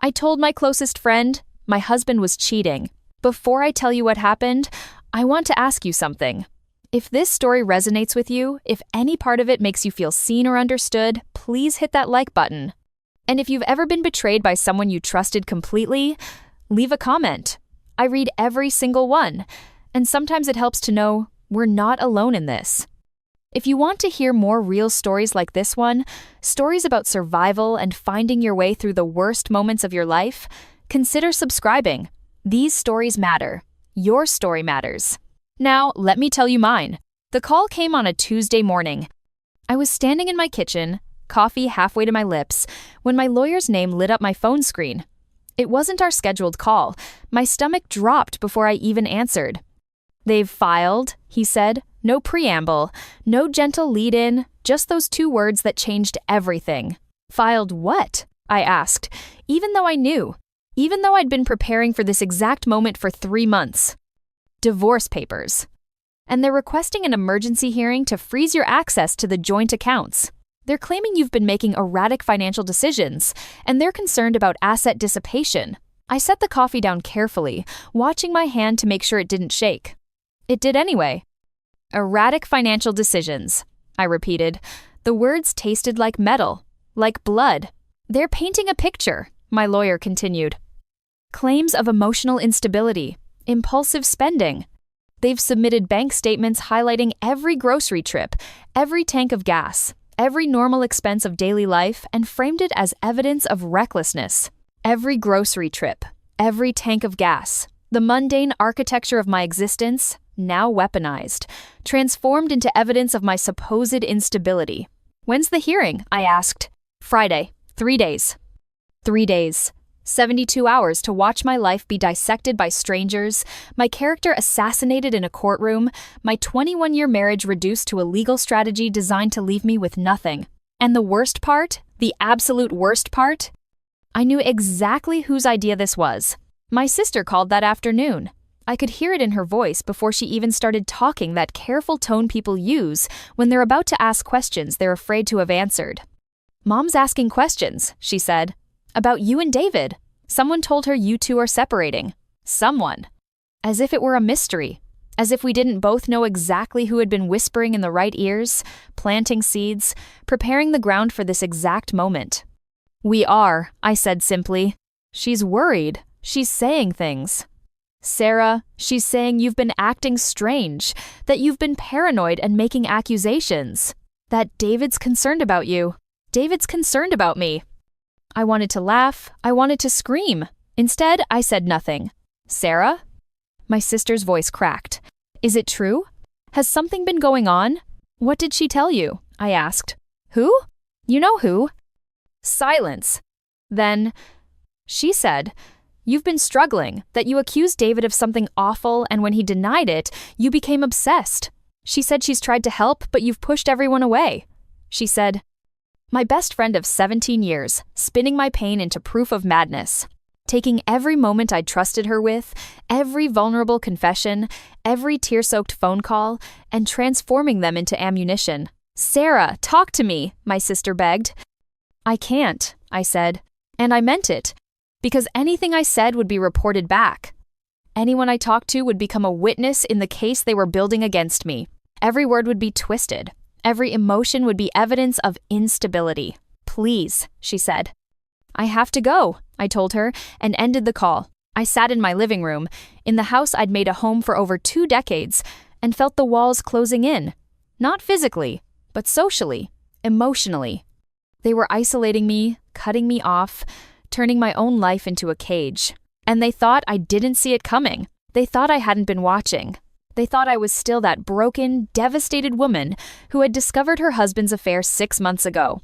I told my closest friend my husband was cheating. Before I tell you what happened, I want to ask you something. If this story resonates with you, if any part of it makes you feel seen or understood, please hit that like button. And if you've ever been betrayed by someone you trusted completely, leave a comment. I read every single one, and sometimes it helps to know we're not alone in this. If you want to hear more real stories like this one, stories about survival and finding your way through the worst moments of your life, consider subscribing. These stories matter. Your story matters. Now, let me tell you mine. The call came on a Tuesday morning. I was standing in my kitchen, coffee halfway to my lips, when my lawyer's name lit up my phone screen. It wasn't our scheduled call. My stomach dropped before I even answered. "They've filed," he said. No preamble, no gentle lead-in, just those two words that changed everything. "Filed what?" I asked, even though I knew, even though I'd been preparing for this exact moment for 3 months. "Divorce papers. And they're requesting an emergency hearing to freeze your access to the joint accounts. They're claiming you've been making erratic financial decisions, and they're concerned about asset dissipation." I set the coffee down carefully, watching my hand to make sure it didn't shake. It did anyway. "Erratic financial decisions," I repeated. The words tasted like metal, like blood. "They're painting a picture," my lawyer continued. "Claims of emotional instability, impulsive spending. They've submitted bank statements highlighting every grocery trip, every tank of gas, every normal expense of daily life, and framed it as evidence of recklessness. Every grocery trip, every tank of gas, the mundane architecture of my existence, now weaponized, transformed into evidence of my supposed instability. "When's the hearing?" I asked. "Friday. 3 days." 3 days. 72 hours to watch my life be dissected by strangers, my character assassinated in a courtroom, my 21-year marriage reduced to a legal strategy designed to leave me with nothing. And the worst part, the absolute worst part? I knew exactly whose idea this was. My sister called that afternoon. I could hear it in her voice before she even started talking, that careful tone people use when they're about to ask questions they're afraid to have answered. "Mom's asking questions," she said. "About you and David. Someone told her you two are separating." Someone. As if it were a mystery. As if we didn't both know exactly who had been whispering in the right ears, planting seeds, preparing the ground for this exact moment. "We are," I said simply. "She's worried. She's saying things. Sarah, she's saying you've been acting strange, that you've been paranoid and making accusations, that David's concerned about you. David's concerned about me." I wanted to laugh. I wanted to scream. Instead, I said nothing. "Sarah?" My sister's voice cracked. "Is it true? Has something been going on? What did she tell you?" I asked. "Who?" "You know who." Silence. Then, she said, "You've been struggling, that you accused David of something awful, and when he denied it, you became obsessed. She said she's tried to help, but you've pushed everyone away." She said, "My best friend of 17 years, spinning my pain into proof of madness. Taking every moment I'd trusted her with, every vulnerable confession, every tear-soaked phone call, and transforming them into ammunition." "Sarah, talk to me," my sister begged. "I can't," I said, and I meant it. Because anything I said would be reported back. Anyone I talked to would become a witness in the case they were building against me. Every word would be twisted. Every emotion would be evidence of instability. "Please," she said. "I have to go," I told her, and ended the call. I sat in my living room, in the house I'd made a home for over 2 decades, and felt the walls closing in. Not physically, but socially, emotionally. They were isolating me, cutting me off, turning my own life into a cage. And they thought I didn't see it coming. They thought I hadn't been watching. They thought I was still that broken, devastated woman who had discovered her husband's affair 6 months ago.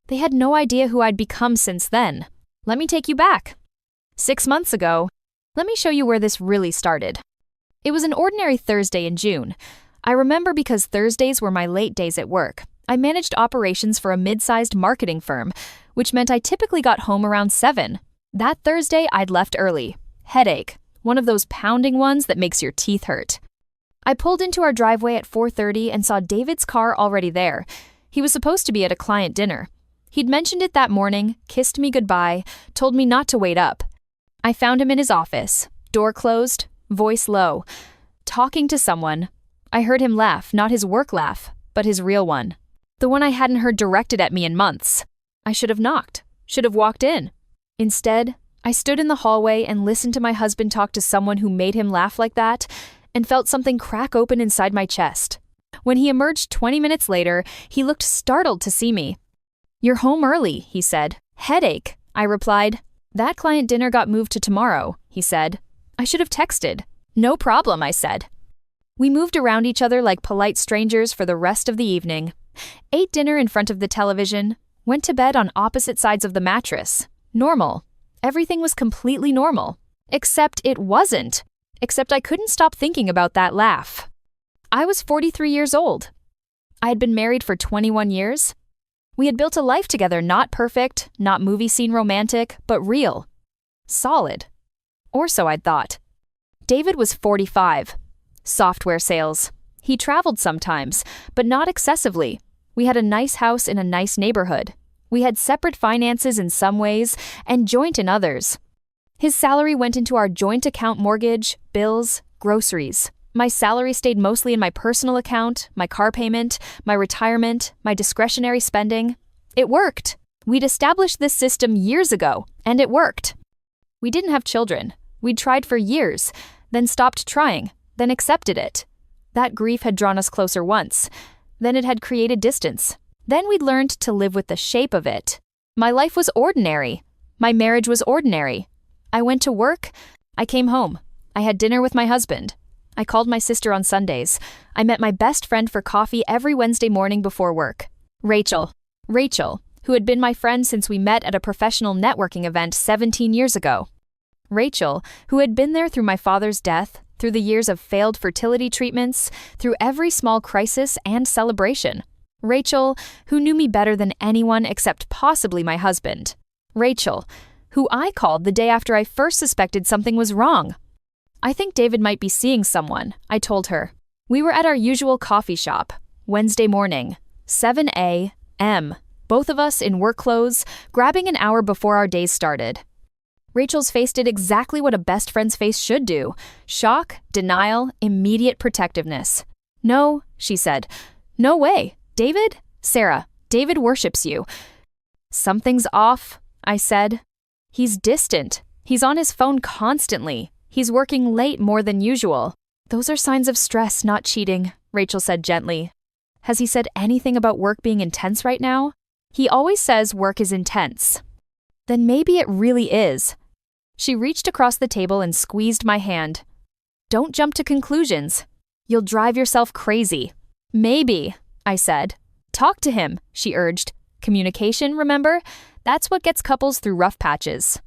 They had no idea who I'd become since then. Let me take you back. 6 months ago, let me show you where this really started. It was an ordinary Thursday in June. I remember because Thursdays were my late days at work. I managed operations for a mid-sized marketing firm, which meant I typically got home around 7. That Thursday, I'd left early. Headache. One of those pounding ones that makes your teeth hurt. I pulled into our driveway at 4:30 and saw David's car already there. He was supposed to be at a client dinner. He'd mentioned it that morning, kissed me goodbye, told me not to wait up. I found him in his office, door closed, voice low, talking to someone. I heard him laugh, not his work laugh, but his real one. The one I hadn't heard directed at me in months. I should have knocked, should have walked in. Instead, I stood in the hallway and listened to my husband talk to someone who made him laugh like that, and felt something crack open inside my chest. When he emerged 20 minutes later, he looked startled to see me. "You're home early," he said. "Headache," I replied. "That client dinner got moved to tomorrow," he said. I should have texted. "No problem," I said. We moved around each other like polite strangers for the rest of the evening. Ate dinner in front of the television, went to bed on opposite sides of the mattress. Normal. Everything was completely normal. Except it wasn't. Except I couldn't stop thinking about that laugh. I was 43 years old. I had been married for 21 years. We had built a life together, not perfect, not movie scene romantic, but real. Solid. Or so I'd thought. David was 45. Software sales. He traveled sometimes, but not excessively. We had a nice house in a nice neighborhood. We had separate finances in some ways and joint in others. His salary went into our joint account mortgage, bills, groceries. My salary stayed mostly in my personal account, my car payment, my retirement, my discretionary spending. It worked. We'd established this system years ago, and it worked. We didn't have children. We'd tried for years, then stopped trying, then accepted it. That grief had drawn us closer once. Then it had created distance. Then we'd learned to live with the shape of it. My life was ordinary. My marriage was ordinary. I went to work. I came home. I had dinner with my husband. I called my sister on Sundays. I met my best friend for coffee every Wednesday morning before work. Rachel, who had been my friend since we met at a professional networking event 17 years ago. Rachel, who had been there through my father's death, through the years of failed fertility treatments, through every small crisis and celebration. Rachel, who knew me better than anyone except possibly my husband. Rachel, who I called the day after I first suspected something was wrong. "I think David might be seeing someone," I told her. We were at our usual coffee shop, Wednesday morning, 7 a.m., both of us in work clothes, grabbing an hour before our days started. Rachel's face did exactly what a best friend's face should do: shock, denial, immediate protectiveness. "No," she said. "No way. David? Sarah, David worships you." "Something's off," I said. "He's distant. He's on his phone constantly. He's working late more than usual." "Those are signs of stress, not cheating," Rachel said gently. "Has he said anything about work being intense right now?" "He always says work is intense." "Then maybe it really is." She reached across the table and squeezed my hand. "Don't jump to conclusions. You'll drive yourself crazy." "Maybe," I said. "Talk to him," she urged. "Communication, remember? That's what gets couples through rough patches."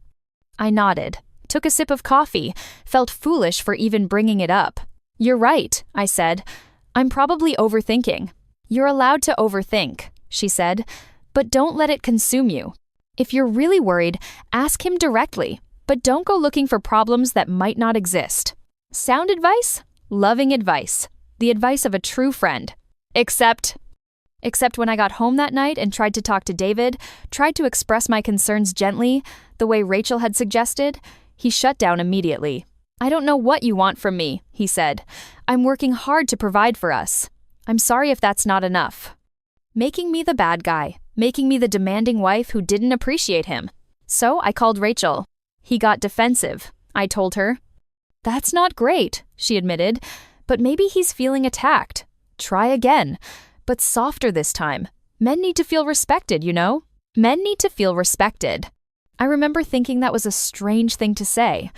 I nodded, took a sip of coffee, felt foolish for even bringing it up. "You're right," I said. "I'm probably overthinking." "You're allowed to overthink," she said, "but don't let it consume you. If you're really worried, ask him directly, but don't go looking for problems that might not exist." Sound advice? Loving advice. The advice of a true friend. Except when I got home that night and tried to talk to David, tried to express my concerns gently, the way Rachel had suggested, he shut down immediately. "I don't know what you want from me," he said. "I'm working hard to provide for us. I'm sorry if that's not enough." Making me the bad guy, making me the demanding wife who didn't appreciate him. So I called Rachel. He got defensive, I told her. "That's not great," she admitted, "but maybe he's feeling attacked. Try again, but softer this time. Men need to feel respected, you know? Men need to feel respected." I remember thinking that was a strange thing to say.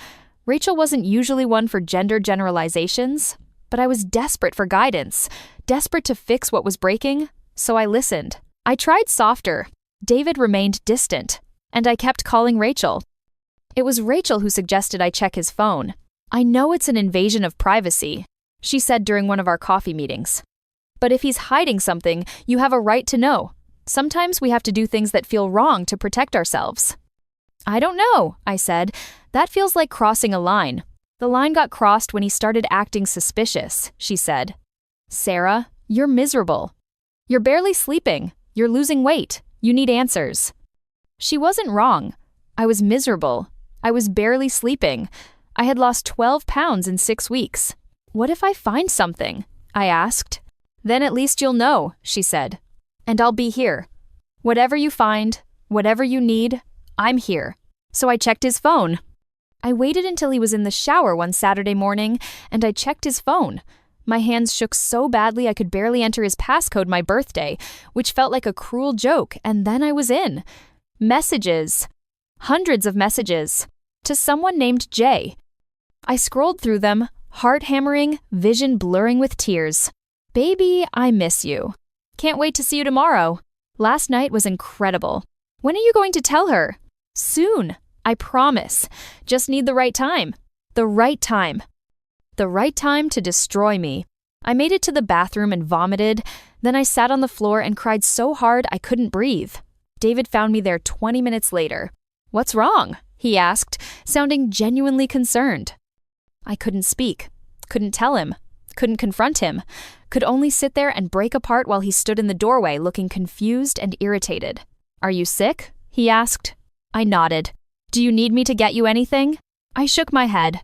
Rachel wasn't usually one for gender generalizations, but I was desperate for guidance, desperate to fix what was breaking, so I listened. I tried softer. David remained distant, and I kept calling Rachel. It was Rachel who suggested I check his phone. "I know it's an invasion of privacy," she said during one of our coffee meetings. "But if he's hiding something, you have a right to know. Sometimes we have to do things that feel wrong to protect ourselves." "I don't know," I said. "That feels like crossing a line." "The line got crossed when he started acting suspicious," she said. "Sarah, you're miserable. You're barely sleeping. You're losing weight. You need answers." She wasn't wrong. I was miserable. I was barely sleeping. I had lost 12 pounds in 6 weeks. "What if I find something?" I asked. "Then at least you'll know," she said. "And I'll be here. Whatever you find, whatever you need, I'm here." So I checked his phone. I waited until he was in the shower one Saturday morning, and I checked his phone. My hands shook so badly I could barely enter his passcode my birthday, which felt like a cruel joke, and then I was in. Messages. Hundreds of messages. To someone named Jay. I scrolled through them, heart hammering, vision blurring with tears. "Baby, I miss you. Can't wait to see you tomorrow. Last night was incredible. When are you going to tell her?" "Soon. I promise. Just need the right time." The right time. The right time to destroy me. I made it to the bathroom and vomited. Then I sat on the floor and cried so hard I couldn't breathe. David found me there 20 minutes later. "What's wrong?" he asked, sounding genuinely concerned. I couldn't speak. Couldn't tell him. Couldn't confront him. Could only sit there and break apart while he stood in the doorway looking confused and irritated. "Are you sick?" he asked. I nodded. "Do you need me to get you anything?" I shook my head.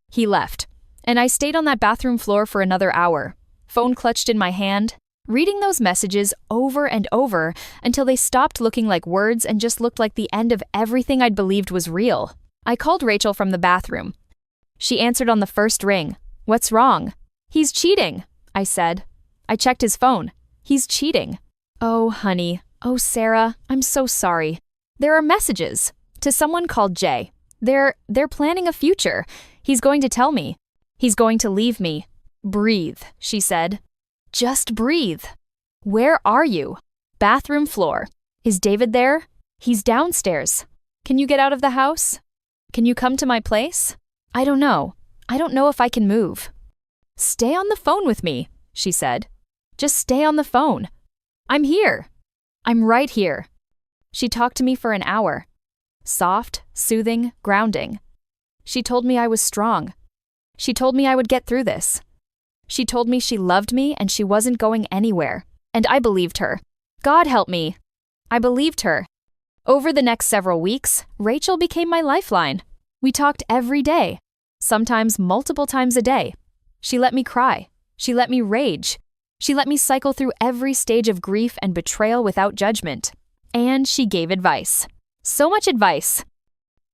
He left, and I stayed on that bathroom floor for another hour, phone clutched in my hand, reading those messages over and over until they stopped looking like words and just looked like the end of everything I'd believed was real. I called Rachel from the bathroom. She answered on the first ring. "What's wrong?" "He's cheating," I said. I checked his phone. "He's cheating." "Oh, honey. Oh, Sarah, I'm so sorry. There are messages. To someone called Jay. They're planning a future. He's going to tell me. He's going to leave me. Breathe," she said. "Just breathe." "Where are you?" "Bathroom floor." "Is David there?" "He's downstairs." "Can you get out of the house?" "Can you come to my place?" "I don't know. I don't know if I can move." "Stay on the phone with me," she said. "Just stay on the phone. I'm here. I'm right here." She talked to me for an hour. Soft, soothing, grounding. She told me I was strong. She told me I would get through this. She told me she loved me and she wasn't going anywhere. And I believed her. God help me. I believed her. Over the next several weeks, Rachel became my lifeline. We talked every day, sometimes multiple times a day. She let me cry. She let me rage. She let me cycle through every stage of grief and betrayal without judgment. And she gave advice. So much advice.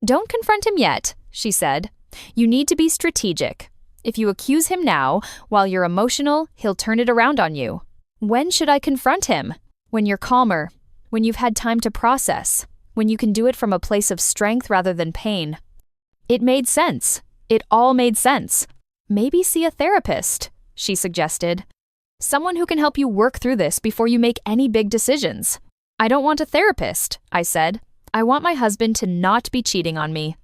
"Don't confront him yet," she said. "You need to be strategic. If you accuse him now, while you're emotional, he'll turn it around on you. When should I confront him? When you're calmer, when you've had time to process, when you can do it from a place of strength rather than pain." It made sense. It all made sense. "Maybe see a therapist," she suggested. "Someone who can help you work through this before you make any big decisions." "I don't want a therapist," I said. "I want my husband to not be cheating on me."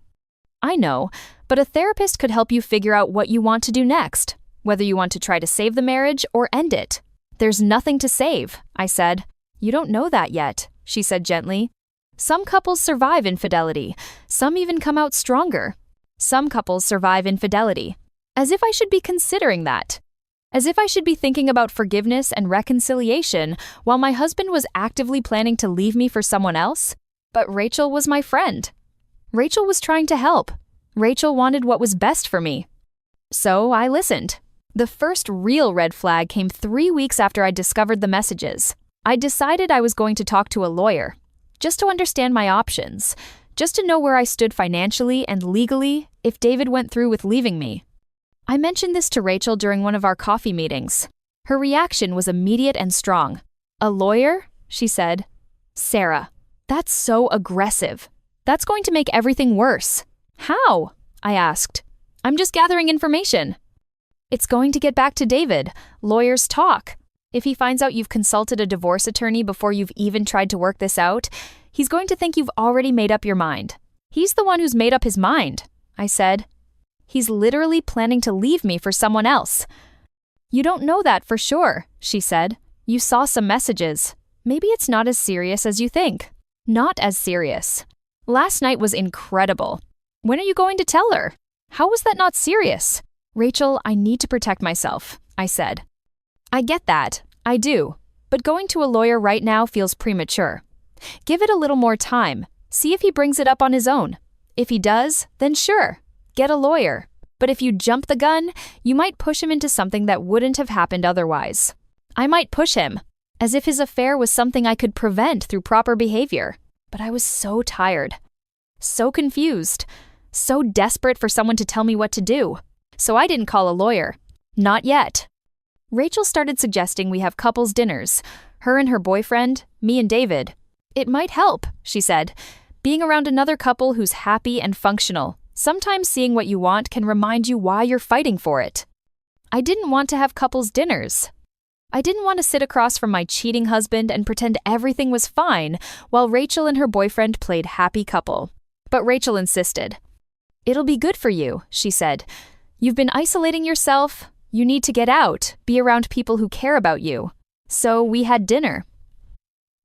"I know, but a therapist could help you figure out what you want to do next, whether you want to try to save the marriage or end it." "There's nothing to save," I said. "You don't know that yet," she said gently. "Some couples survive infidelity. Some even come out stronger. Some couples survive infidelity." As if I should be considering that. As if I should be thinking about forgiveness and reconciliation while my husband was actively planning to leave me for someone else. But Rachel was my friend. Rachel was trying to help. Rachel wanted what was best for me. So I listened. The first real red flag came 3 weeks after I discovered the messages. I decided I was going to talk to a lawyer, just to understand my options, just to know where I stood financially and legally if David went through with leaving me. I mentioned this to Rachel during one of our coffee meetings. Her reaction was immediate and strong. "A lawyer?" she said. "Sarah, that's so aggressive. That's going to make everything worse." "How?" I asked. "I'm just gathering information." "It's going to get back to David. Lawyers talk. If he finds out you've consulted a divorce attorney before you've even tried to work this out, he's going to think you've already made up your mind. He's the one who's made up his mind," I said. "He's literally planning to leave me for someone else." "You don't know that for sure," she said. "You saw some messages. Maybe it's not as serious as you think." "Not as serious. Last night was incredible. When are you going to tell her? How was that not serious?" "Rachel, I need to protect myself," I said. "I get that. I do. But going to a lawyer right now feels premature. Give it a little more time. See if he brings it up on his own. If he does, then sure, get a lawyer. But if you jump the gun, you might push him into something that wouldn't have happened otherwise. I might push him, as if his affair was something I could prevent through proper behavior. But I was so tired, so confused, so desperate for someone to tell me what to do. So I didn't call a lawyer. Not yet. Rachel started suggesting we have couples dinners, her and her boyfriend, me and David. It might help, she said, being around another couple who's happy and functional. Sometimes seeing what you want can remind you why you're fighting for it. I didn't want to have couples dinners. I didn't want to sit across from my cheating husband and pretend everything was fine while Rachel and her boyfriend played happy couple. But Rachel insisted. It'll be good for you, she said. You've been isolating yourself. You need to get out, be around people who care about you. So we had dinner.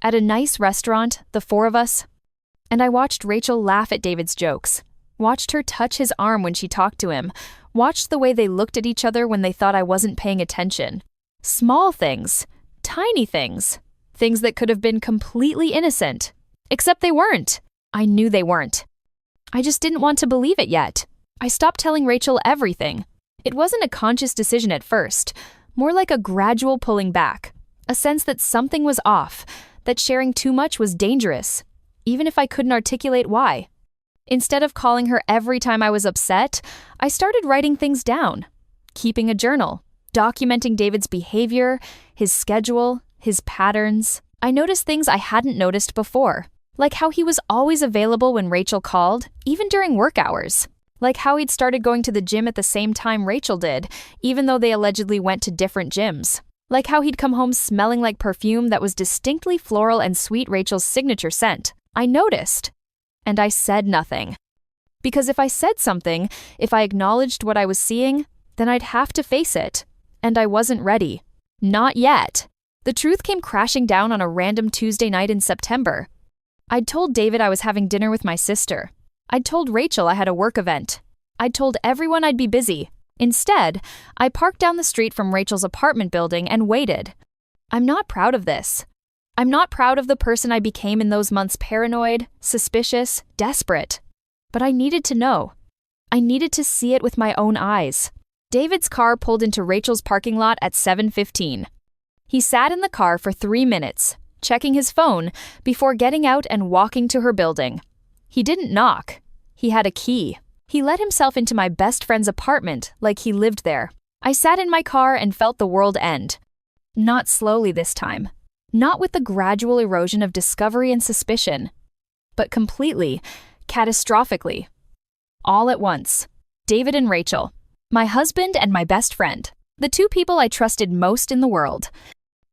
At a nice restaurant, the four of us. And I watched Rachel laugh at David's jokes. Watched her touch his arm when she talked to him. Watched the way they looked at each other when they thought I wasn't paying attention. Small things. Tiny things. Things that could have been completely innocent. Except they weren't. I knew they weren't. I just didn't want to believe it yet. I stopped telling Rachel everything. It wasn't a conscious decision at first, more like a gradual pulling back. A sense that something was off, that sharing too much was dangerous, even if I couldn't articulate why. Instead of calling her every time I was upset, I started writing things down, keeping a journal, documenting David's behavior, his schedule, his patterns. I noticed things I hadn't noticed before, like how he was always available when Rachel called, even during work hours. Like how he'd started going to the gym at the same time Rachel did, even though they allegedly went to different gyms. Like how he'd come home smelling like perfume that was distinctly floral and sweet, Rachel's signature scent. I noticed. And I said nothing. Because if I said something, if I acknowledged what I was seeing, then I'd have to face it. And I wasn't ready. Not yet. The truth came crashing down on a random Tuesday night in September. I'd told David I was having dinner with my sister. I'd told Rachel I had a work event. I'd told everyone I'd be busy. Instead, I parked down the street from Rachel's apartment building and waited. I'm not proud of this. I'm not proud of the person I became in those months, paranoid, suspicious, desperate. But I needed to know. I needed to see it with my own eyes. David's car pulled into Rachel's parking lot at 7:15. He sat in the car for 3 minutes, checking his phone, before getting out and walking to her building. He didn't knock. He had a key. He let himself into my best friend's apartment like he lived there. I sat in my car and felt the world end. Not slowly this time. Not with the gradual erosion of discovery and suspicion. But completely, catastrophically. All at once. David and Rachel. My husband and my best friend. The two people I trusted most in the world.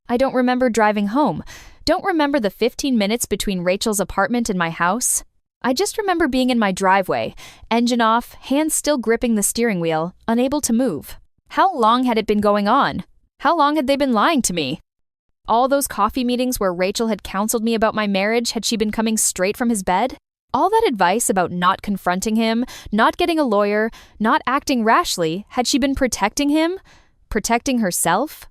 I don't remember driving home. Don't remember the 15 minutes between Rachel's apartment and my house. I just remember being in my driveway, engine off, hands still gripping the steering wheel, unable to move. How long had it been going on? How long had they been lying to me? All those coffee meetings where Rachel had counseled me about my marriage, had she been coming straight from his bed? All that advice about not confronting him, not getting a lawyer, not acting rashly, had she been protecting him? Protecting herself?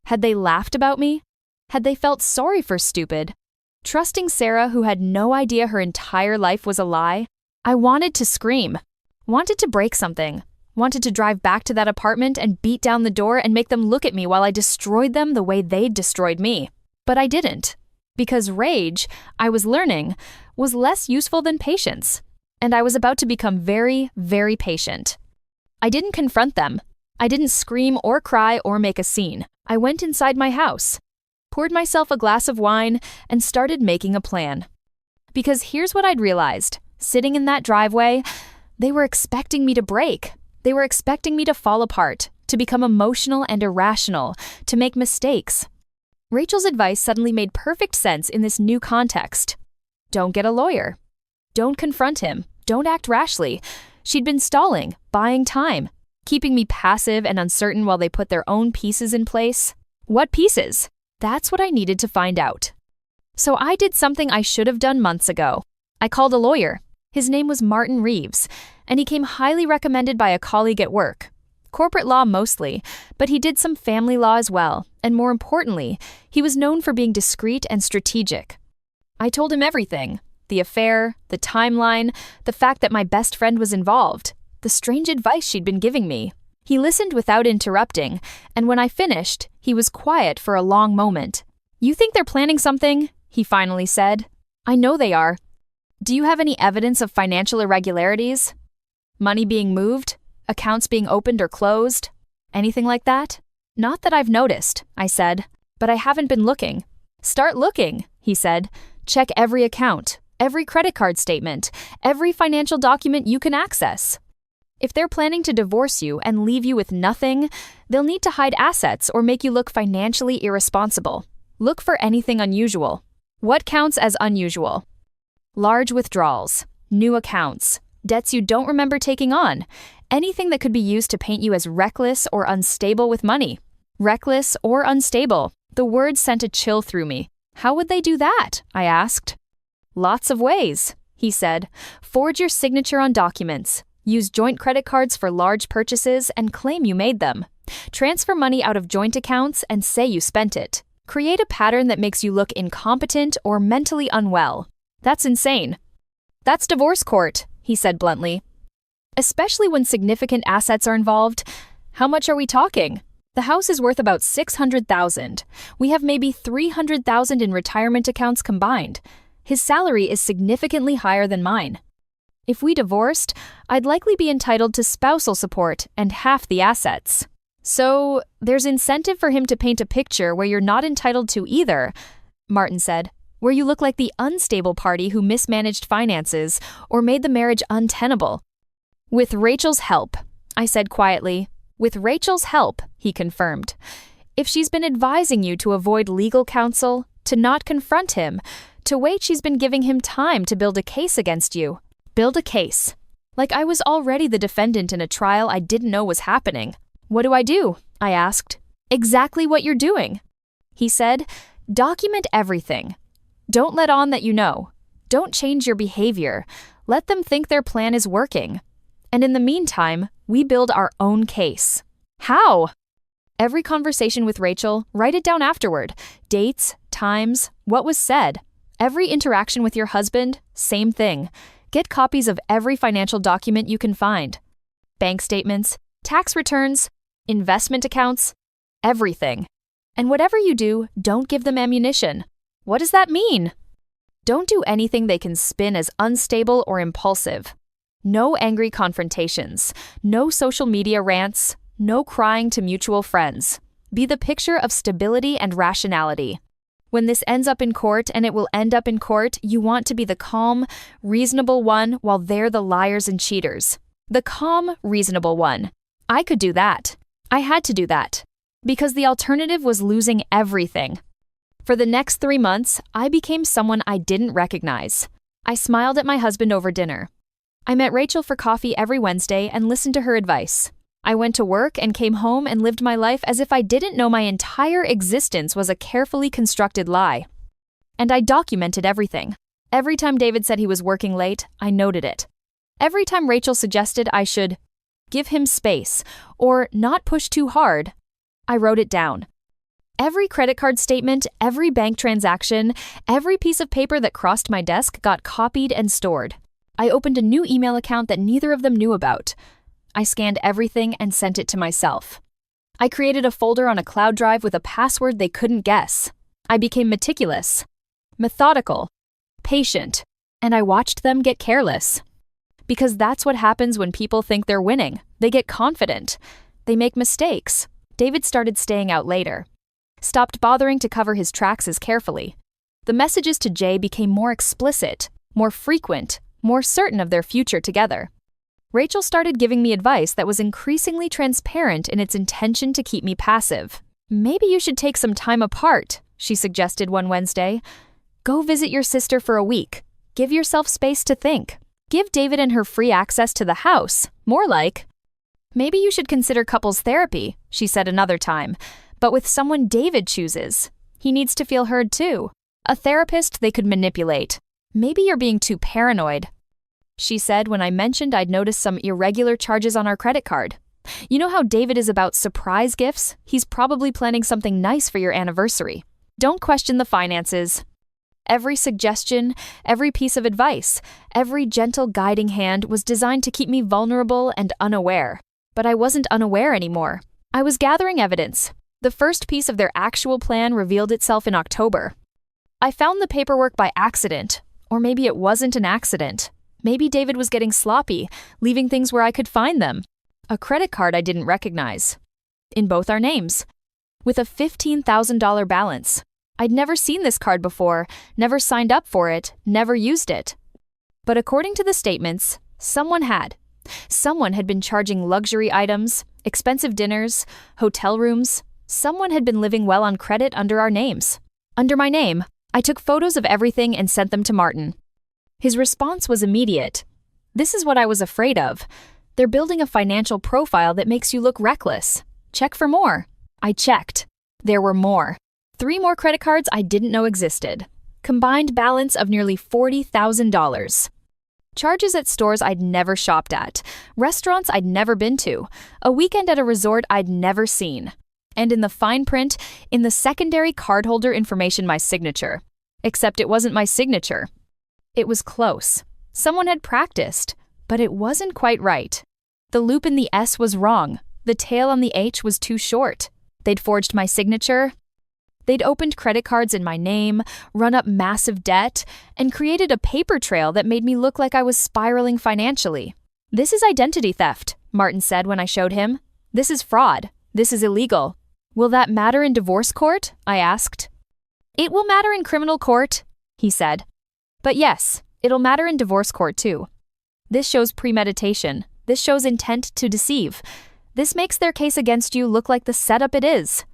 Had they laughed about me? Had they felt sorry for stupid? Trusting Sarah, who had no idea her entire life was a lie? I wanted to scream. Wanted to break something. Wanted to drive back to that apartment and beat down the door and make them look at me while I destroyed them the way they'd destroyed me. But I didn't. Because rage, I was learning, was less useful than patience. And I was about to become very, very patient. I didn't confront them. I didn't scream or cry or make a scene. I went inside my house, poured myself a glass of wine, and started making a plan. Because here's what I'd realized. Sitting in that driveway, they were expecting me to break. They were expecting me to fall apart, to become emotional and irrational, to make mistakes. Rachel's advice suddenly made perfect sense in this new context. Don't get a lawyer. Don't confront him. Don't act rashly. She'd been stalling, buying time, keeping me passive and uncertain while they put their own pieces in place. What pieces? That's what I needed to find out. So I did something I should have done months ago. I called a lawyer. His name was Martin Reeves, and he came highly recommended by a colleague at work. Corporate law mostly, but he did some family law as well, and more importantly, he was known for being discreet and strategic. I told him everything. The affair, the timeline, the fact that my best friend was involved, the strange advice she'd been giving me. He listened without interrupting, and when I finished, he was quiet for a long moment. "You think they're planning something?" he finally said. "I know they are. Do you have any evidence of financial irregularities? Money being moved? Accounts being opened or closed? Anything like that?" "Not that I've noticed," I said, "but I haven't been looking." "Start looking," he said. "Check every account, every credit card statement, every financial document you can access. If they're planning to divorce you and leave you with nothing, they'll need to hide assets or make you look financially irresponsible. Look for anything unusual." What counts as unusual? Large withdrawals, new accounts, debts you don't remember taking on, anything that could be used to paint you as reckless or unstable with money. Reckless or unstable. The word sent a chill through me. "How would they do that?" I asked. "Lots of ways," he said. "Forge your signature on documents. Use joint credit cards for large purchases and claim you made them. Transfer money out of joint accounts and say you spent it. Create a pattern that makes you look incompetent or mentally unwell. That's insane." "That's divorce court," he said bluntly. "Especially when significant assets are involved. How much are we talking? The house is worth about $600,000. We have maybe $300,000 in retirement accounts combined. His salary is significantly higher than mine. If we divorced, I'd likely be entitled to spousal support and half the assets. So there's incentive for him to paint a picture where you're not entitled to either," Martin said, "where you look like the unstable party who mismanaged finances or made the marriage untenable." "With Rachel's help," I said quietly. "With Rachel's help," he confirmed. "If she's been advising you to avoid legal counsel, to not confront him, to wait, she's been giving him time to build a case against you. Build a case. Like I was already the defendant in a trial I didn't know was happening. "What do I do?" I asked. "Exactly what you're doing." He said, "Document everything. Don't let on that you know. Don't change your behavior. Let them think their plan is working. And in the meantime, we build our own case." "How?" "Every conversation with Rachel, write it down afterward. Dates, times, what was said. Every interaction with your husband, same thing. Get copies of every financial document you can find. Bank statements, tax returns, investment accounts, everything. And whatever you do, don't give them ammunition." "What does that mean?" "Don't do anything they can spin as unstable or impulsive. No angry confrontations, no social media rants, no crying to mutual friends. Be the picture of stability and rationality. When this ends up in court, and it will end up in court, you want to be the calm, reasonable one while they're the liars and cheaters. The calm, reasonable one. I could do that. I had to do that. Because the alternative was losing everything. For the next 3 months, I became someone I didn't recognize. I smiled at my husband over dinner. I met Rachel for coffee every Wednesday and listened to her advice. I went to work and came home and lived my life as if I didn't know my entire existence was a carefully constructed lie. And I documented everything. Every time David said he was working late, I noted it. Every time Rachel suggested I should give him space or not push too hard, I wrote it down. Every credit card statement, every bank transaction, every piece of paper that crossed my desk got copied and stored. I opened a new email account that neither of them knew about. I scanned everything and sent it to myself. I created a folder on a cloud drive with a password they couldn't guess. I became meticulous, methodical, patient, and I watched them get careless. Because that's what happens when people think they're winning. They get confident. They make mistakes. David started staying out later. Stopped bothering to cover his tracks as carefully. The messages to Jay became more explicit, more frequent, more certain of their future together. Rachel started giving me advice that was increasingly transparent in its intention to keep me passive. "Maybe you should take some time apart," she suggested one Wednesday. "Go visit your sister for a week. Give yourself space to think. Give David and her free access to the house, more like. Maybe you should consider couples therapy," she said another time, "but with someone David chooses. He needs to feel heard too. A therapist they could manipulate. Maybe you're being too paranoid," she said when I mentioned I'd noticed some irregular charges on our credit card. "You know how David is about surprise gifts? He's probably planning something nice for your anniversary. Don't question the finances." Every suggestion, every piece of advice, every gentle guiding hand was designed to keep me vulnerable and unaware. But I wasn't unaware anymore. I was gathering evidence. The first piece of their actual plan revealed itself in October. I found the paperwork by accident. Or maybe it wasn't an accident. Maybe David was getting sloppy, leaving things where I could find them. A credit card I didn't recognize. In both our names. With a $15,000 balance. I'd never seen this card before, never signed up for it, never used it. But according to the statements, someone had. Someone had been charging luxury items, expensive dinners, hotel rooms. Someone had been living well on credit under our names. Under my name, I took photos of everything and sent them to Martin. His response was immediate. This is what I was afraid of. They're building a financial profile that makes you look reckless. Check for more. I checked. There were more. 3 more credit cards I didn't know existed. Combined balance of nearly $40,000. Charges at stores I'd never shopped at, restaurants I'd never been to, a weekend at a resort I'd never seen. And in the fine print, in the secondary cardholder information, my signature. Except it wasn't my signature. It was close. Someone had practiced, but it wasn't quite right. The loop in the S was wrong. The tail on the H was too short. They'd forged my signature. They'd opened credit cards in my name, run up massive debt, and created a paper trail that made me look like I was spiraling financially. This is identity theft, Martin said when I showed him. This is fraud. This is illegal. Will that matter in divorce court? I asked. It will matter in criminal court, he said. But yes, it'll matter in divorce court too. This shows premeditation. This shows intent to deceive. This makes their case against you look like the setup it is.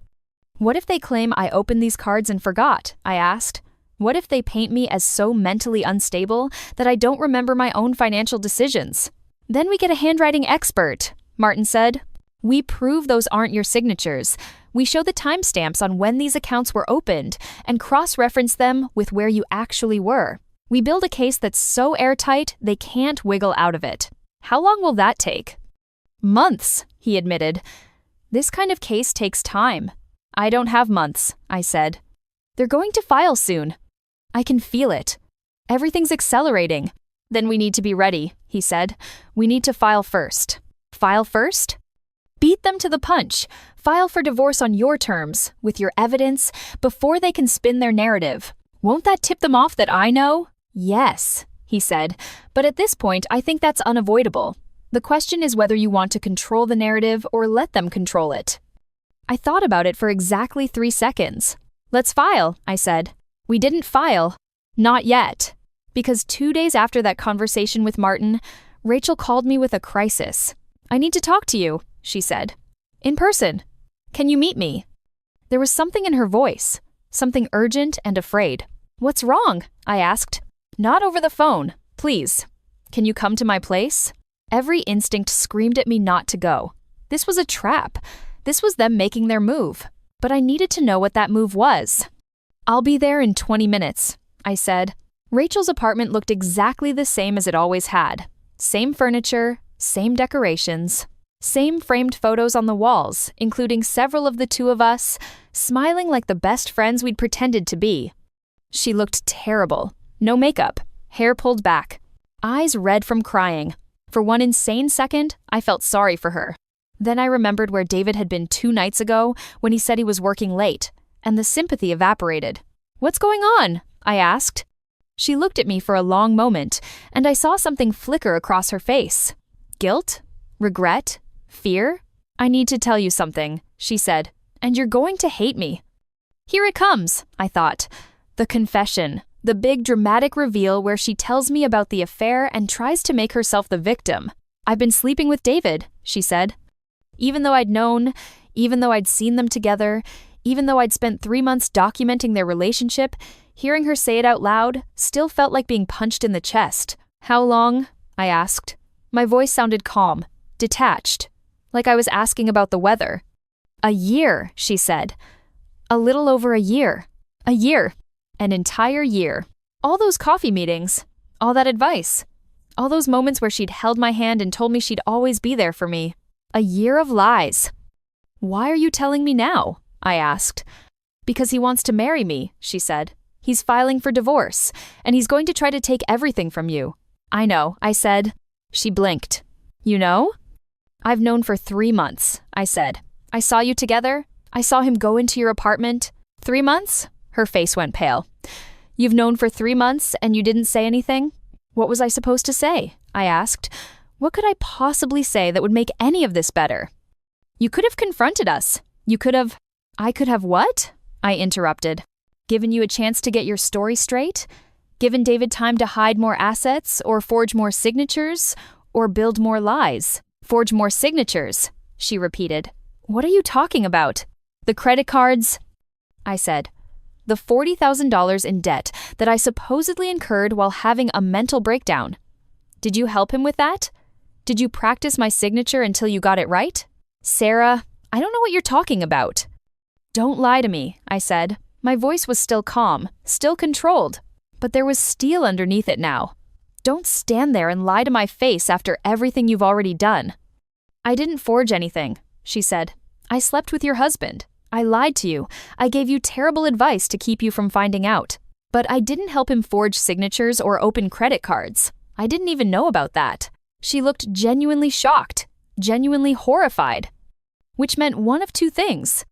What if they claim I opened these cards and forgot? I asked. What if they paint me as so mentally unstable that I don't remember my own financial decisions? Then we get a handwriting expert, Martin said. We prove those aren't your signatures. We show the timestamps on when these accounts were opened and cross-reference them with where you actually were. We build a case that's so airtight they can't wiggle out of it. How long will that take? Months, he admitted. This kind of case takes time. I don't have months, I said. They're going to file soon. I can feel it. Everything's accelerating. Then we need to be ready, he said. We need to file first. File first? Beat them to the punch. File for divorce on your terms, with your evidence, before they can spin their narrative. Won't that tip them off that I know? Yes, he said. But at this point, I think that's unavoidable. The question is whether you want to control the narrative or let them control it. I thought about it for exactly 3 seconds. Let's file, I said. We didn't file. Not yet. Because 2 days after that conversation with Martin, Rachel called me with a crisis. I need to talk to you, she said. In person. Can you meet me? There was something in her voice. Something urgent and afraid. What's wrong? I asked. Not over the phone, please. Can you come to my place? Every instinct screamed at me not to go. This was a trap. This was them making their move. But I needed to know what that move was. I'll be there in 20 minutes, I said. Rachel's apartment looked exactly the same as it always had. Same furniture, same decorations, same framed photos on the walls, including several of the two of us, smiling like the best friends we'd pretended to be. She looked terrible. No makeup, hair pulled back, eyes red from crying. For one insane second, I felt sorry for her. Then I remembered where David had been 2 nights ago when he said he was working late, and the sympathy evaporated. What's going on? I asked. She looked at me for a long moment, and I saw something flicker across her face. Guilt? Regret? Fear? I need to tell you something, she said, and you're going to hate me. Here it comes, I thought. The confession, the big dramatic reveal where she tells me about the affair and tries to make herself the victim. I've been sleeping with David, she said. Even though I'd known, even though I'd seen them together, even though I'd spent 3 months documenting their relationship, hearing her say it out loud still felt like being punched in the chest. How long? I asked. My voice sounded calm, detached, like I was asking about the weather. A year, she said. A little over a year. A year. An entire year. All those coffee meetings. All that advice. All those moments where she'd held my hand and told me she'd always be there for me. A year of lies. Why are you telling me now? I asked. Because he wants to marry me, she said. He's filing for divorce, and he's going to try to take everything from you. I know, I said. She blinked. You know? I've known for 3 months, I said. I saw you together. I saw him go into your apartment. 3 months? Her face went pale. You've known for 3 months and you didn't say anything? What was I supposed to say? I asked. What could I possibly say that would make any of this better? You could have confronted us. You could have… I could have what? I interrupted. Given you a chance to get your story straight? Given David time to hide more assets, or forge more signatures, or build more lies? Forge more signatures, she repeated. What are you talking about? The credit cards? I said. The $40,000 in debt that I supposedly incurred while having a mental breakdown. Did you help him with that? Did you practice my signature until you got it right? Sarah, I don't know what you're talking about. Don't lie to me, I said. My voice was still calm, still controlled, but there was steel underneath it now. Don't stand there and lie to my face after everything you've already done. I didn't forge anything, she said. I slept with your husband. I lied to you. I gave you terrible advice to keep you from finding out. But I didn't help him forge signatures or open credit cards. I didn't even know about that. She looked genuinely shocked, genuinely horrified. Which meant one of two things.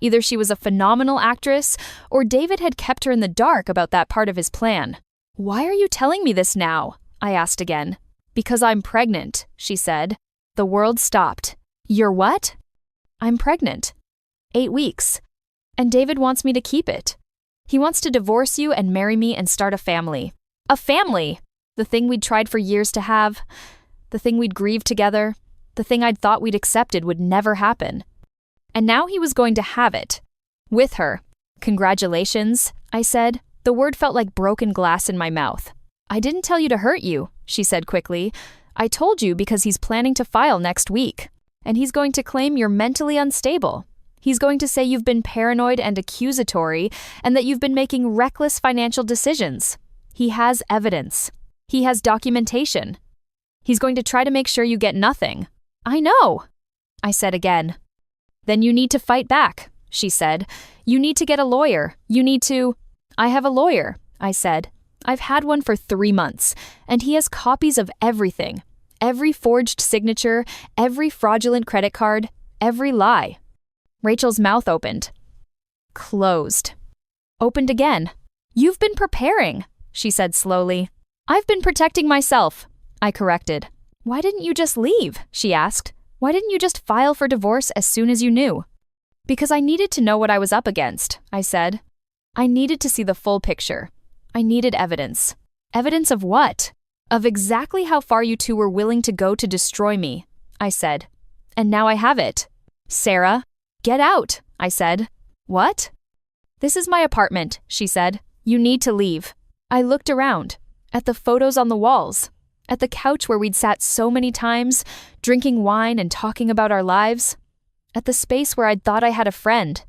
Either she was a phenomenal actress, or David had kept her in the dark about that part of his plan. Why are you telling me this now? I asked again. Because I'm pregnant, she said. The world stopped. You're what? I'm pregnant. 8 weeks. And David wants me to keep it. He wants to divorce you and marry me and start a family. A family! The thing we'd tried for years to have. The thing we'd grieved together. The thing I'd thought we'd accepted would never happen. And now he was going to have it. With her. Congratulations, I said. The word felt like broken glass in my mouth. I didn't tell you to hurt you, she said quickly. I told you because he's planning to file next week. And he's going to claim you're mentally unstable. He's going to say you've been paranoid and accusatory and that you've been making reckless financial decisions. He has evidence. He has documentation. He's going to try to make sure you get nothing. I know, I said again. Then you need to fight back, she said. You need to get a lawyer. You need to… I have a lawyer, I said. I've had one for 3 months, and he has copies of everything. Every forged signature, every fraudulent credit card, every lie. Rachel's mouth opened. Closed. Opened again. You've been preparing, she said slowly. I've been protecting myself, I corrected. Why didn't you just leave? She asked. Why didn't you just file for divorce as soon as you knew? Because I needed to know what I was up against, I said. I needed to see the full picture. I needed evidence. Evidence of what? Of exactly how far you two were willing to go to destroy me, I said. And now I have it. Sarah, get out, I said. What? This is my apartment, she said. You need to leave. I looked around, at the photos on the walls, at the couch where we'd sat so many times, drinking wine and talking about our lives, at the space where I'd thought I had a friend.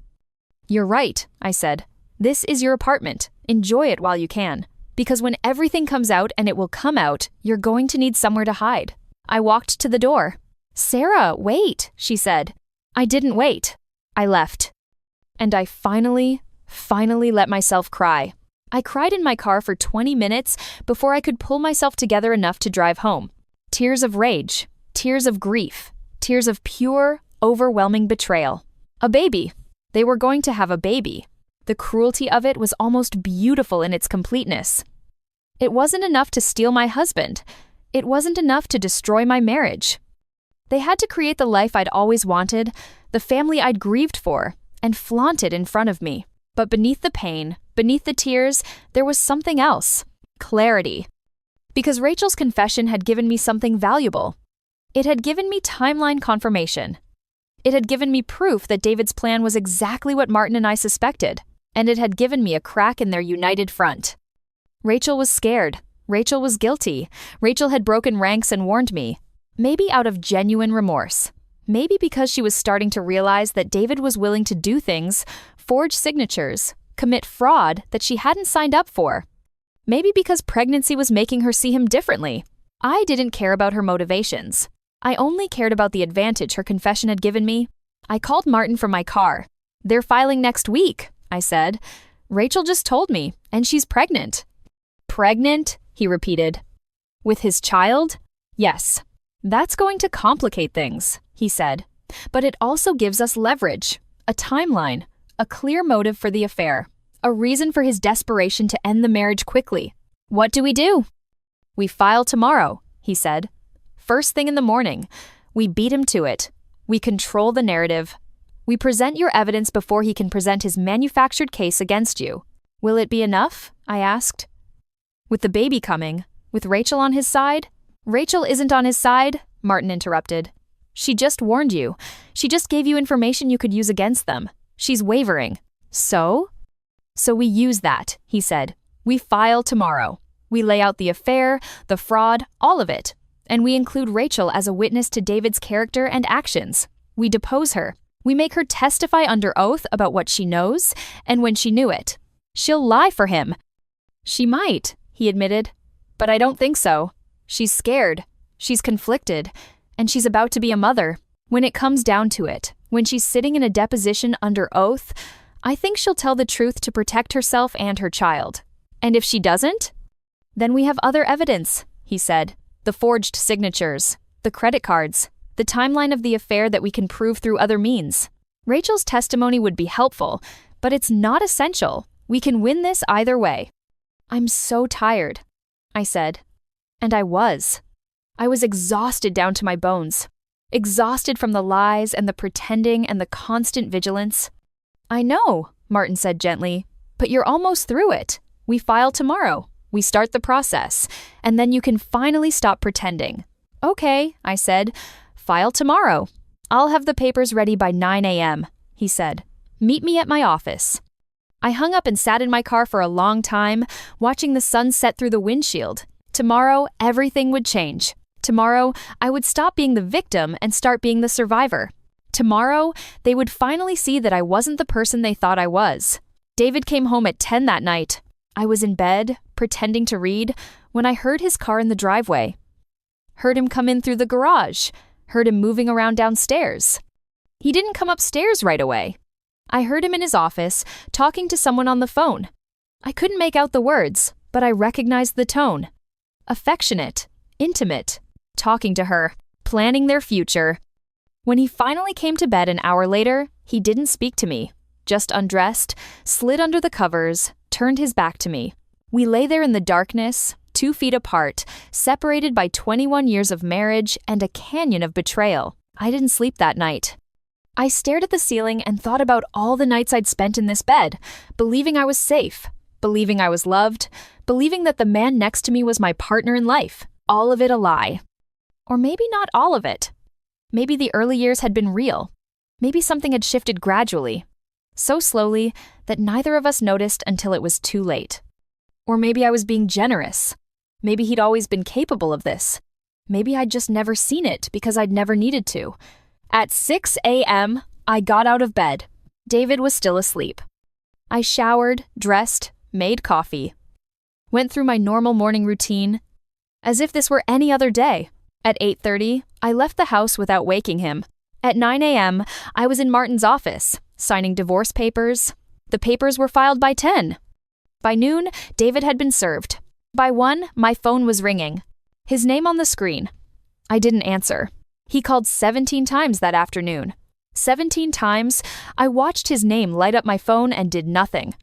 You're right, I said. This is your apartment. Enjoy it while you can. Because when everything comes out, and it will come out, you're going to need somewhere to hide. I walked to the door. Sarah, wait, she said. I didn't wait. I left. And I finally let myself cry. I cried in my car for 20 minutes before I could pull myself together enough to drive home. Tears of rage, tears of grief, tears of pure, overwhelming betrayal. A baby. They were going to have a baby. The cruelty of it was almost beautiful in its completeness. It wasn't enough to steal my husband. It wasn't enough to destroy my marriage. They had to create the life I'd always wanted, the family I'd grieved for, and flaunt it in front of me. But beneath the pain, beneath the tears, there was something else. Clarity. Because Rachel's confession had given me something valuable. It had given me timeline confirmation. It had given me proof that David's plan was exactly what Martin and I suspected, and it had given me a crack in their united front. Rachel was scared. Rachel was guilty. Rachel had broken ranks and warned me. Maybe out of genuine remorse. Maybe because she was starting to realize that David was willing to do things, forge signatures, commit fraud that she hadn't signed up for. Maybe because pregnancy was making her see him differently. I didn't care about her motivations. I only cared about the advantage her confession had given me. I called Martin from my car. They're filing next week, I said. Rachel just told me, and she's pregnant. Pregnant? He repeated. With his child? Yes. That's going to complicate things, he said. But it also gives us leverage, a timeline, a clear motive for the affair, a reason for his desperation to end the marriage quickly. What do we do? We file tomorrow, he said. First thing in the morning. We beat him to it. We control the narrative. We present your evidence before he can present his manufactured case against you. Will it be enough? I asked. With the baby coming, with Rachel on his side? Rachel isn't on his side, Martin interrupted. She just warned you. She just gave you information you could use against them. She's wavering. So? So we use that, he said. We file tomorrow. We lay out the affair, the fraud, all of it. And we include Rachel as a witness to David's character and actions. We depose her. We make her testify under oath about what she knows and when she knew it. She'll lie for him. She might, he admitted. But I don't think so. She's scared. She's conflicted. And she's about to be a mother. When it comes down to it, when she's sitting in a deposition under oath, I think she'll tell the truth to protect herself and her child. And if she doesn't? Then we have other evidence, he said. The forged signatures, the credit cards, the timeline of the affair that we can prove through other means. Rachel's testimony would be helpful, but it's not essential. We can win this either way. I'm so tired, I said. And I was. I was exhausted down to my bones. Exhausted from the lies and the pretending and the constant vigilance. I know, Martin said gently, but you're almost through it. We file tomorrow. We start the process, and then you can finally stop pretending. Okay, I said. File tomorrow. I'll have the papers ready by 9 a.m., he said. Meet me at my office. I hung up and sat in my car for a long time, watching the sun set through the windshield. Tomorrow, everything would change. Tomorrow, I would stop being the victim and start being the survivor. Tomorrow, they would finally see that I wasn't the person they thought I was. David came home at 10 that night. I was in bed, pretending to read, when I heard his car in the driveway. Heard him come in through the garage. Heard him moving around downstairs. He didn't come upstairs right away. I heard him in his office, talking to someone on the phone. I couldn't make out the words, but I recognized the tone. Affectionate, intimate, talking to her, planning their future. When he finally came to bed an hour later, he didn't speak to me. Just undressed, slid under the covers, turned his back to me. We lay there in the darkness, 2 feet apart, separated by 21 years of marriage and a canyon of betrayal. I didn't sleep that night. I stared at the ceiling and thought about all the nights I'd spent in this bed, believing I was safe, believing I was loved, believing that the man next to me was my partner in life. All of it a lie. Or maybe not all of it. Maybe the early years had been real. Maybe something had shifted gradually, so slowly that neither of us noticed until it was too late. Or maybe I was being generous. Maybe he'd always been capable of this. Maybe I'd just never seen it because I'd never needed to. At 6 a.m., I got out of bed. David was still asleep. I showered, dressed, made coffee. Went through my normal morning routine, as if this were any other day. At 8:30, I left the house without waking him. At 9 a.m., I was in Martin's office, signing divorce papers. The papers were filed by 10. By noon, David had been served. By 1, my phone was ringing. His name on the screen. I didn't answer. He called 17 times that afternoon. 17 times, I watched his name light up my phone and did nothing.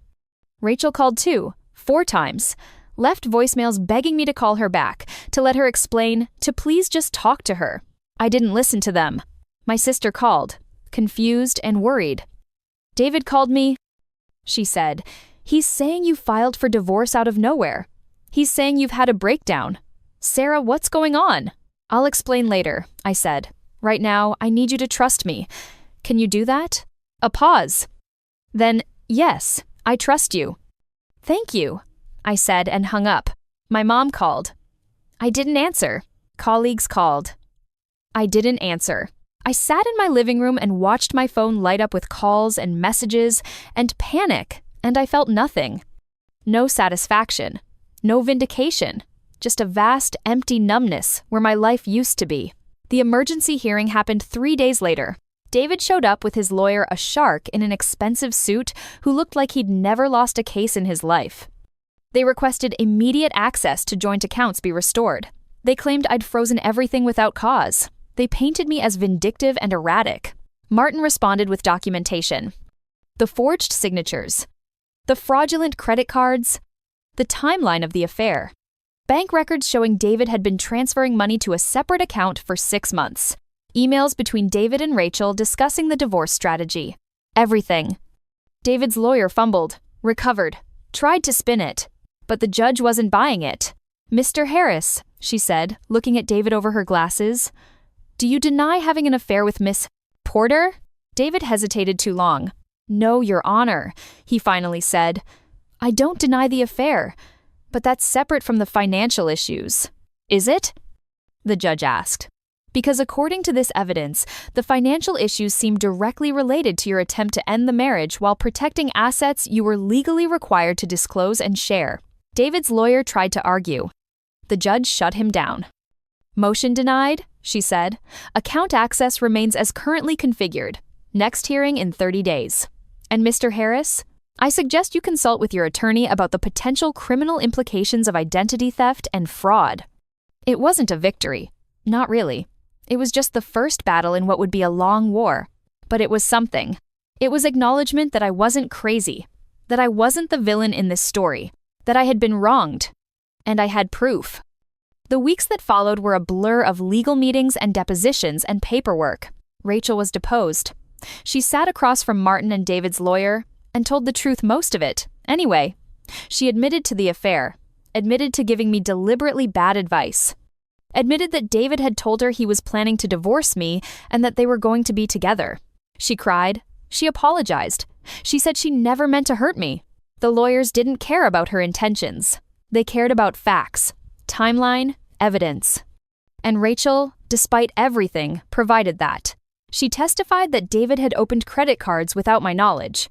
Rachel called too, 4 times. Left voicemails begging me to call her back, to let her explain, to please just talk to her. I didn't listen to them. My sister called, confused and worried. David called me. She said, "He's saying you filed for divorce out of nowhere. He's saying you've had a breakdown. Sarah, what's going on?" "I'll explain later," I said. "Right now, I need you to trust me. Can you do that?" A pause. Then, "Yes, I trust you." "Thank you," I said and hung up. My mom called. I didn't answer. Colleagues called. I didn't answer. I sat in my living room and watched my phone light up with calls and messages and panic, and I felt nothing. No satisfaction. No vindication. Just a vast, empty numbness where my life used to be. The emergency hearing happened 3 days later. David showed up with his lawyer, a shark in an expensive suit who looked like he'd never lost a case in his life. They requested immediate access to joint accounts be restored. They claimed I'd frozen everything without cause. They painted me as vindictive and erratic. Martin responded with documentation. The forged signatures. The fraudulent credit cards. The timeline of the affair. Bank records showing David had been transferring money to a separate account for 6 months. Emails between David and Rachel discussing the divorce strategy. Everything. David's lawyer fumbled, recovered, tried to spin it, but the judge wasn't buying it. "Mr. Harris," she said, looking at David over her glasses, "do you deny having an affair with Miss Porter?" David hesitated too long. "No, Your Honor," he finally said. "I don't deny the affair, but that's separate from the financial issues." "Is it?" the judge asked. "Because according to this evidence, the financial issues seem directly related to your attempt to end the marriage while protecting assets you were legally required to disclose and share." David's lawyer tried to argue. The judge shut him down. "Motion denied," she said. "Account access remains as currently configured. Next hearing in 30 days. And Mr. Harris, I suggest you consult with your attorney about the potential criminal implications of identity theft and fraud." It wasn't a victory. Not really. It was just the first battle in what would be a long war. But it was something. It was acknowledgement that I wasn't crazy, that I wasn't the villain in this story, that I had been wronged. And I had proof. The weeks that followed were a blur of legal meetings and depositions and paperwork. Rachel was deposed. She sat across from Martin and David's lawyer and told the truth most of it, anyway. She admitted to the affair, admitted to giving me deliberately bad advice, admitted that David had told her he was planning to divorce me and that they were going to be together. She cried. She apologized. She said she never meant to hurt me. The lawyers didn't care about her intentions. They cared about facts, timeline, evidence. And Rachel, despite everything, provided that. She testified that David had opened credit cards without my knowledge.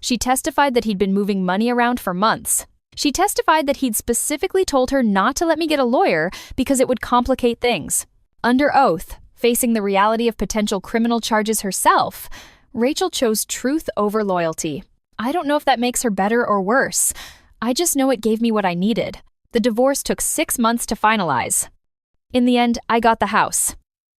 She testified that he'd been moving money around for months. She testified that he'd specifically told her not to let me get a lawyer because it would complicate things. Under oath, facing the reality of potential criminal charges herself, Rachel chose truth over loyalty. I don't know if that makes her better or worse. I just know it gave me what I needed. The divorce took 6 months to finalize. In the end, I got the house.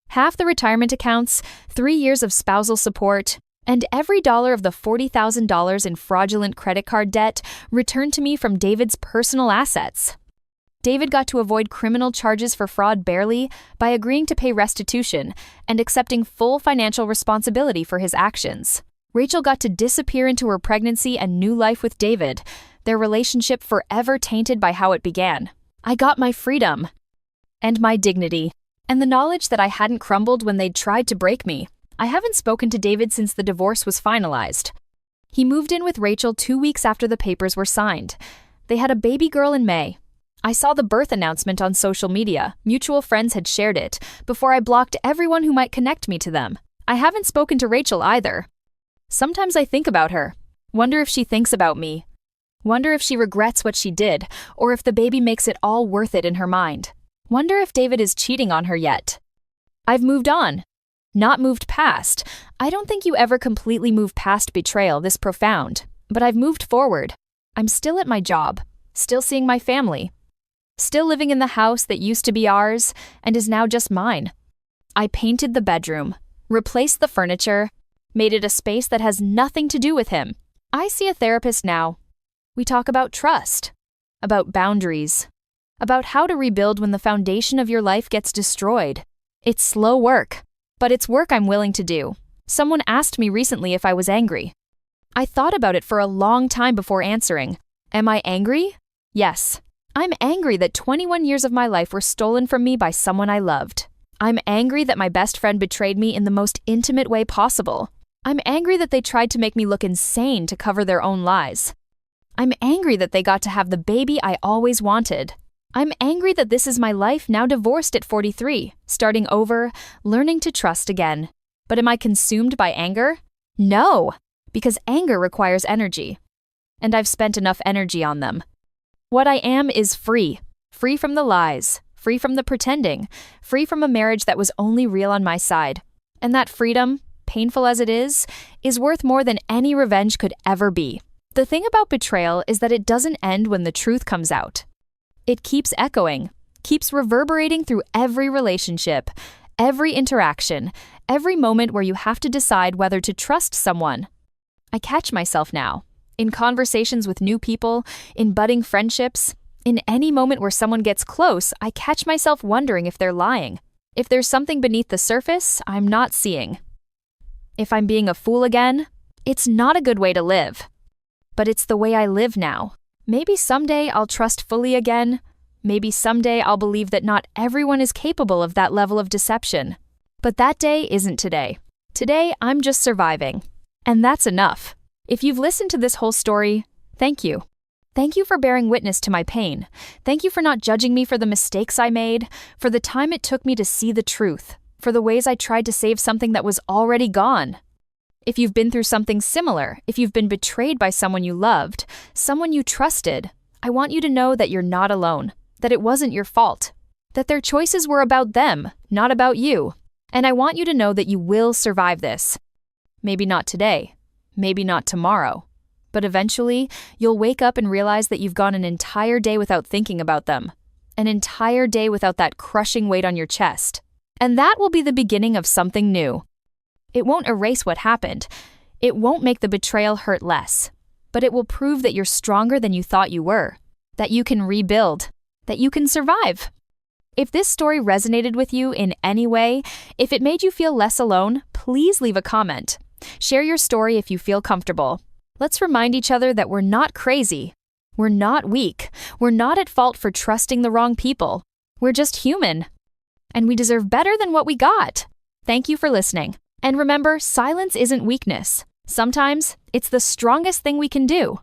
Half the retirement accounts, 3 years of spousal support, and every dollar of the $40,000 in fraudulent credit card debt returned to me from David's personal assets. David got to avoid criminal charges for fraud barely by agreeing to pay restitution and accepting full financial responsibility for his actions. Rachel got to disappear into her pregnancy and new life with David, their relationship forever tainted by how it began. I got my freedom and my dignity, and the knowledge that I hadn't crumbled when they'd tried to break me. I haven't spoken to David since the divorce was finalized. He moved in with Rachel 2 weeks after the papers were signed. They had a baby girl in May. I saw the birth announcement on social media. Mutual friends had shared it before I blocked everyone who might connect me to them. I haven't spoken to Rachel either. Sometimes I think about her. Wonder if she thinks about me. Wonder if she regrets what she did, or if the baby makes it all worth it in her mind. Wonder if David is cheating on her yet. I've moved on. Not moved past. I don't think you ever completely move past betrayal this profound, but I've moved forward. I'm still at my job, still seeing my family, still living in the house that used to be ours and is now just mine. I painted the bedroom, replaced the furniture, made it a space that has nothing to do with him. I see a therapist now. We talk about trust, about boundaries, about how to rebuild when the foundation of your life gets destroyed. It's slow work. But it's work I'm willing to do. Someone asked me recently if I was angry. I thought about it for a long time before answering. Am I angry? Yes. I'm angry that 21 years of my life were stolen from me by someone I loved. I'm angry that my best friend betrayed me in the most intimate way possible. I'm angry that they tried to make me look insane to cover their own lies. I'm angry that they got to have the baby I always wanted. I'm angry that this is my life now divorced at 43, starting over, learning to trust again. But am I consumed by anger? No, because anger requires energy. And I've spent enough energy on them. What I am is free. Free from the lies, free from the pretending, free from a marriage that was only real on my side. And that freedom, painful as it is worth more than any revenge could ever be. The thing about betrayal is that it doesn't end when the truth comes out. It keeps echoing, keeps reverberating through every relationship, every interaction, every moment where you have to decide whether to trust someone. I catch myself now, in conversations with new people, in budding friendships, in any moment where someone gets close, I catch myself wondering if they're lying, if there's something beneath the surface I'm not seeing. If I'm being a fool again, it's not a good way to live. But it's the way I live now. Maybe someday I'll trust fully again. Maybe someday I'll believe that not everyone is capable of that level of deception. But that day isn't today. Today, I'm just surviving. And that's enough. If you've listened to this whole story, thank you. Thank you for bearing witness to my pain. Thank you for not judging me for the mistakes I made, for the time it took me to see the truth, for the ways I tried to save something that was already gone. If you've been through something similar, if you've been betrayed by someone you loved, someone you trusted, I want you to know that you're not alone, that it wasn't your fault, that their choices were about them, not about you. And I want you to know that you will survive this. Maybe not today, maybe not tomorrow. But eventually, you'll wake up and realize that you've gone an entire day without thinking about them. An entire day without that crushing weight on your chest. And that will be the beginning of something new. It won't erase what happened. It won't make the betrayal hurt less. But it will prove that you're stronger than you thought you were. That you can rebuild. That you can survive. If this story resonated with you in any way, if it made you feel less alone, please leave a comment. Share your story if you feel comfortable. Let's remind each other that we're not crazy. We're not weak. We're not at fault for trusting the wrong people. We're just human. And we deserve better than what we got. Thank you for listening. And remember, silence isn't weakness. Sometimes, it's the strongest thing we can do.